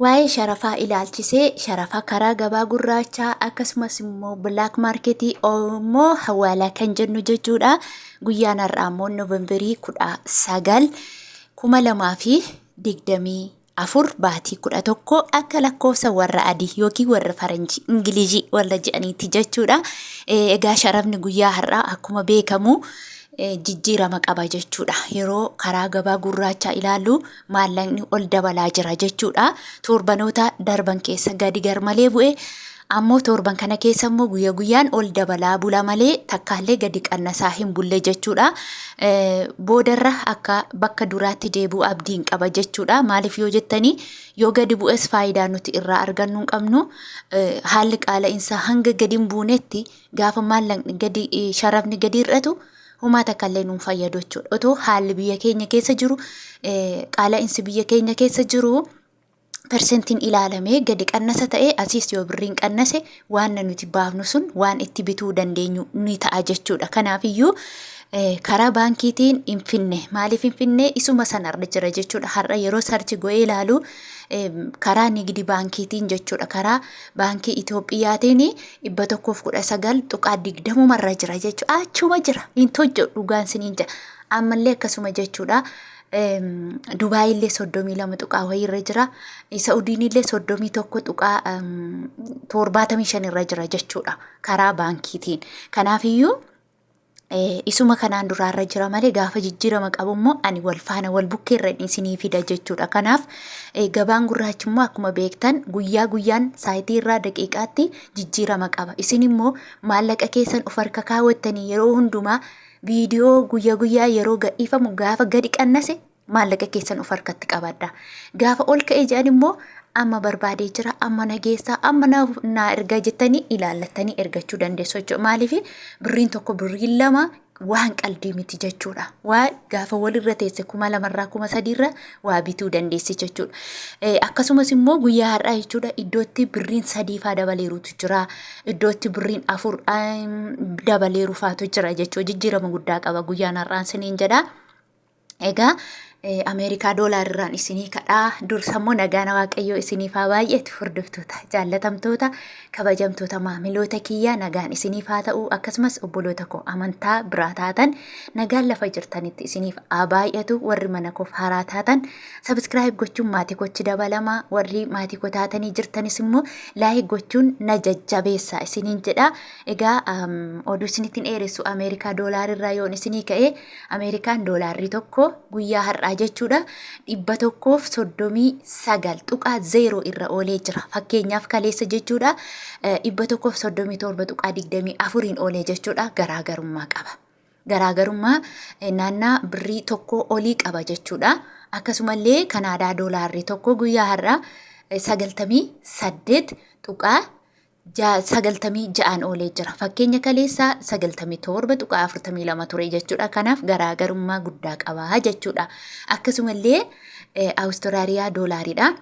Waa'ee sharafaa ilaalchisee sharafa karaa gabaa gurraachaa akkasumas immoo bilaak maarketii immoo hawaalaa kan jennu jechuudha. Guyyaan har'aa immoo Noovembarii 19 2024 baatii 11 akka lakkoofsa warra adii yookiin warra faranjii ingilizii warra jedhaniiti jechuudha. Egaa sharafni guyyaa har'aa akkuma beekamu jijjiirama qaba jechuudha. Yeroo karaa gabaa gurraachaa ilaallu maallaqni ol dabalaa jira jechuudha. Torbanoota darban keessa gadi garmalee bu'e ammoo torban kana keessa immoo guyyaa guyyaan ol dabalaa bula malee takkaallee gadi qannasaa hin bulle jechuudha. Boodarra akka bakka duraatti deebi'u abdiin qaba jechuudha. Maaliif yoo jettanii yoo gadi bu'es faayidaa nuti irraa argannu hin qabnu. Haalli qaala'insaa hanga gadi hin buunetti gaafa maallaqni gadi sharafni gadi hir'atu Humaa takkallee nuun fayyadu jechuudha. Otoo haalli biyya keenya keessa jiru qaala'insi biyya keenya keessa jiru persentiin ilaalamee gadi qannasa ta'ee asiis yoo birriin qannase waan nuti baafnu sun waan itti bituu dandeenyu ni ta'a jechuudha. Kanaafiyyuu karaa baankiitiin hin finne maaliif hin finne isuma sanarra jira jechuudha. Har'a yeroo sarchi go'ee ilaalu karaa nigdi baankiitiin jechuudha. Karaa baankii Itoophiyaatiin 119 marra jira jechuudha. Achuma jira hin tojjo dhugaan siniin jira. Ammallee akkasuma jechuudha. Dubaay illee 32 tuqaa wayirra jira. Saudiin illee 31 tuqaa 75 irra jira jechuudha. Karaa baankiitiin. Kanaafiyyuu isuma kanaan duraarra jira malee gaafa jijjiirama qabummoo ani wal faana wal bukkeerra isinii fida jechuudha. Kanaaf gabaan gurraachi immoo akkuma beektan guyyaa guyyaan saayitii irraa daqiiqaatti jijjiirama qaba. Isin immoo maallaqa keessan of harka kaawwattanii yeroo hundumaa viidiyoo guyyaa yeroo gadhiifamu gaafa gadi qannase maallaqa keessan of harkatti qabadha. Gaafa ol ka'e jedhan immoo amma barbaadee jira amma nageessaa amma naa ergaa jettanii ilaallattanii ergachuu dandeessu jechuudha. Maaliif birriin tokko birriin lama waan qalbii miti jechuudha. Waa gaafa walirra teesse 2,000 irraa 3,000 irra waa bituu dandeessi jechuudha. Akkasumas immoo guyyaa har'aa jechuudha iddootti birriin 3 faa dabaleerutu jira. Iddootti birriin 4 dabaleeru faatu jira jechuudha. Jijjiirama guddaa qaba guyyaan har'aan siniin jedha. Egaa Ameerikaa doolaarraan isinii kadhaa dursammoo nagaan waaqayyoo isiniif haa baay'eetu hordoftoota jaallatamtoota kabajamtoota maamiloota kiyyaa nagaan isiniif haa ta'u akkasumas obboloota koo amantaa biraa taatan nagaan lafa jirtanitti isiniif haa baay'atu warri mana koof haaraa taatan sabiskiraayib gochuun maatii kochi dabalamaa warri maatii koo taatanii jirtanis immoo laayik gochuun na jajjabeessa isiniin jedha. Egaa oduu isinittiin dheeressu Ameerikaa doolaarraa yoon isinii ka'e Ameerikaan doolaarri tokko guyyaa har'aa jechuudha 139 tuqaa 0 irra oolee jira. Fakkeenyaaf kaleessa jechuudha 137 tuqaa 24 oolee jechuudha. Garaagarummaa qaba. Garaagarummaa naannaa birrii tokko olii qaba jechuudha. Akkasumallee Kanaadaa doolaarri tokko guyyaa har'aa 98 tuqaa 96 oolee jira. Fakkeenya kaleessaa 97 tuqaa 42 ture jechuudha. Kanaaf garaagarummaa guddaa qaba jechuudha. Akkasumallee Awustiraaliyaa doolaariidha.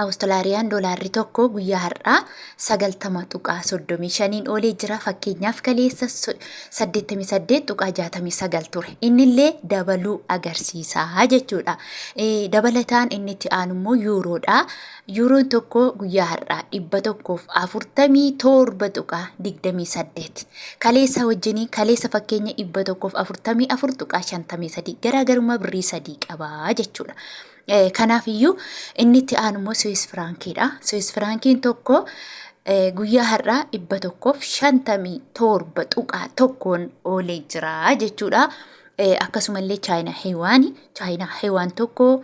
Awustiraaliyaan doolaarri tokko guyyaa har'aa 90 tuqaa 35 oolee jira. Fakkeenyaaf kaleessa 88 tuqaa 69 ture. Innillee dabaluu agarsiisa jechuudha. Dabalataan inni itti aanu immoo yuuroodha. Yuuroon tokko guyyaa har'aa 147 tuqaa 28. Kaleessa wajjinii kaleessa fakkeenya 144 tuqaa 53 garaagarummaa birrii 3 qaba jechuudha. Kanaafiyyuu inni itti aanu immoo Swiss Frankiidha. Swiss Frankiin tokko guyyaa har'aa 157 tuqaa 1 oolee jira jechuudha. Akkasumallee Chaayinaa Heewaan tokko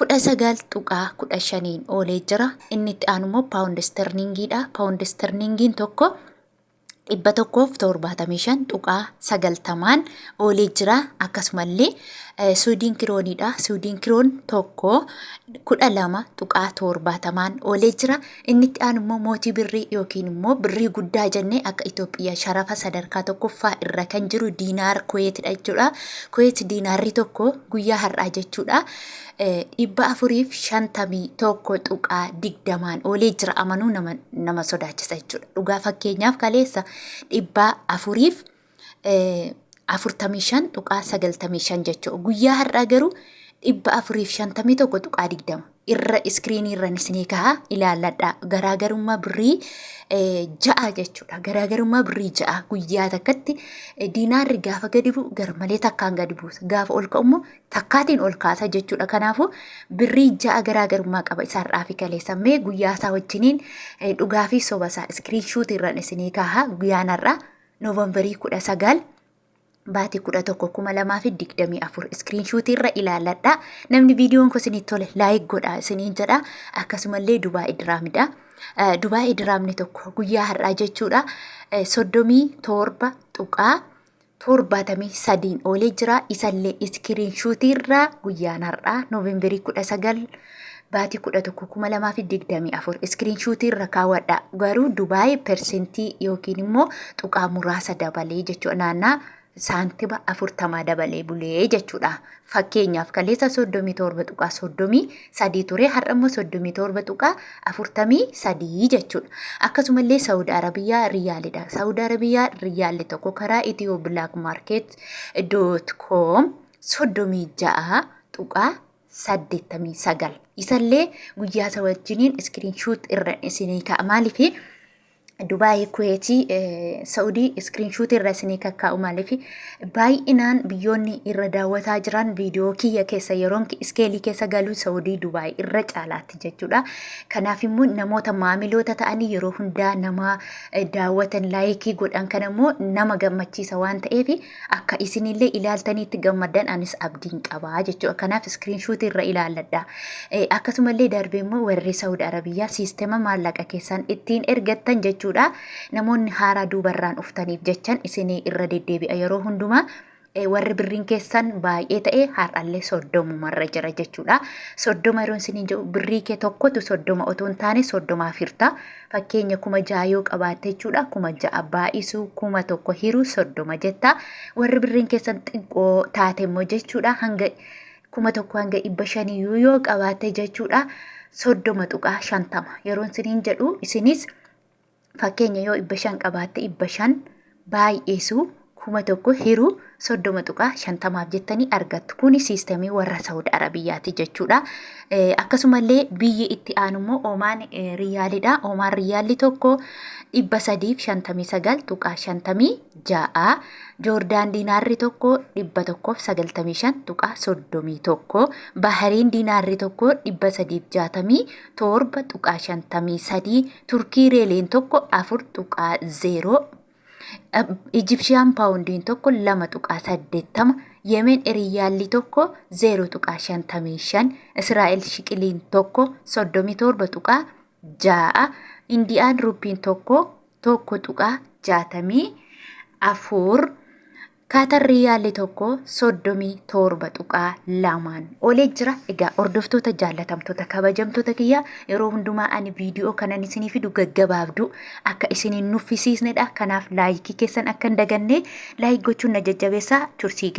19 tuqaa 15 oolee jira. Inni itti aanu immoo Paawundi Sterlingiidha. Paawundi Sterlingiin tokko 175 tuqaa 90 oolee jira. Akkasumallee Suudiin kirooniidha. Suudiin kiroon tokko 12 tuqaa 70 oolee jira. Inni itti aanu immoo mootii birrii yookiin immoo birrii guddaa jennee akka Itoophiyaa sharafa sadarkaa tokkoffaa irra kan jiru diinaar Kuweetidha jechuudha. Kuweet diinaarri tokko guyyaa har'aa jechuudha 451 tuqaa 20 oolee jira. Amanuu nama sodaachisa jechuudha. Dhugaa fakkeenyaaf kaleessa 445 tuqaa 95 jechuudha. Guyyaa har'aa garuu 451 irra iskiriinii irra isinii ka'a ilaalladha. Garaagarummaa birrii ja'a jechuudha. Garaagarummaa birrii ja'a guyyaa takkatti diinaarri gaafa gadi bu'u garmalee takkaan gadi buusa. Gaafa ol ka'u immoo takkaatiin ol kaasa jechuudha. Kanaafuu birrii ja'a garaagarummaa qaba isaarraa fi kaleessamee guyyaa isaa wajjiniin dhugaa fi soba isaa iskiriinshuutii irra isinii ka'a guyyaanarraa Noovembarii 19 baatii 11/2024 iskiriinshuutii irra ilaalladha. Namni viidiyoon kun isinitti tole laayik godhaa isiniin jedha. Akkasumallee Dubaay Diraamidha. Dubaay Diraamni tokko guyyaa har'aa jechuudha 37.73 oolee jira. Isallee iskiriinshuutii irra guyyaan har'aa Noovembarii 19 baatii 11/2024 iskiriinshuutii irra kaawwadha. Garuu Dubaay persentii yookiin immoo tuqaa muraasa dabalee jechuudha. Naannaa saantiba 40 dabalee bulee jechuudha. Fakkeenyaaf kaleessa 37.33 ture har'a immoo 37.43 jechuudha. Akkasumallee Saudi Arabiyaa riyaalidha. Saudi Arabiyaa riyaalli tokko karaa ethioblakmarket.com 36.89 isallee guyyaa isa wajjiniin iskiriinshuut irra isinii ka'a. Maaliif Dubaay Kuweetii Saudii iskiriinshuutii irra isinii kakkaa'u maaliif baay'inaan biyyoonni irra daawwataa jiran viidiyoo kiyya keessa yeroon iskeelii keessa galuu Saudii Dubaay irra caalaatti jechuudha. Kanaaf immoo namoota maamiloota ta'anii yeroo hundaa nama daawwatan laayikii godhan kan immoo nama gammachiisa waan ta'eef akka isinillee ilaaltanii itti gammaddan anis abdiin qabaa jechuudha. Kanaaf iskiriinshuutii irra ilaalladha. Akkasumallee darbee immoo warri Saudi Arabiyaa siisteema maallaqa keessan ittiin ergattan jechuudha. Namoonni haaraa duubarraan uftaniif jechan isinii irra deddeebi'a yeroo hundumaa warri birriin keessan baay'ee ta'e har'allee 30 jira jechuudha. 30 yeroo isinii jedhu birrii kee tokkotu 30 otoo hin taane 30 firta. Fakkeenya 6,000 yoo qabaatte jechuudha 6,000 baay'isuu 1,000 hiruu 30 jetta. Warri birriin keessan xiqqoo taate immoo jechuudha hanga 1,000 hanga 500 yoo qabaatte jechuudha 30.50 yeroo isinii jedhu isinis fakkeenya yoo 500 qabaatte 500 baay'isuu 1,000 hiruu 30.50 jettanii argattu. Kuni siisteemii warra Saudi Arabiyaati jechuudha. Akkasumallee biyyi itti aanu immoo Omaan riyaalidha. Omaan riyaalli tokko 359.56 Joordaan diinaarri tokko 195.31 Bahariin diinaarri tokko 367.53 Turkii reeliin tokko 4.0 Egyptian poundiin tokko 2.80 Yemen riyaalli tokko 0.55 Israa'el shiqiliin tokko 37.6 Indiyaan rupiin tokko 1.64 Kaatar riyaalli tokko 37.2 oolee jira. Egaa hordoftoota jaallatamtoota kabajamtoota kiyya yeroo hundumaa ani viidiyoo kanan isinii fidu gaggabaabdu akka isiniin nuffisiisnedha. Kanaaf laayikii keessan akka hin daganne laayik gochuun na jajjabeessaa tursii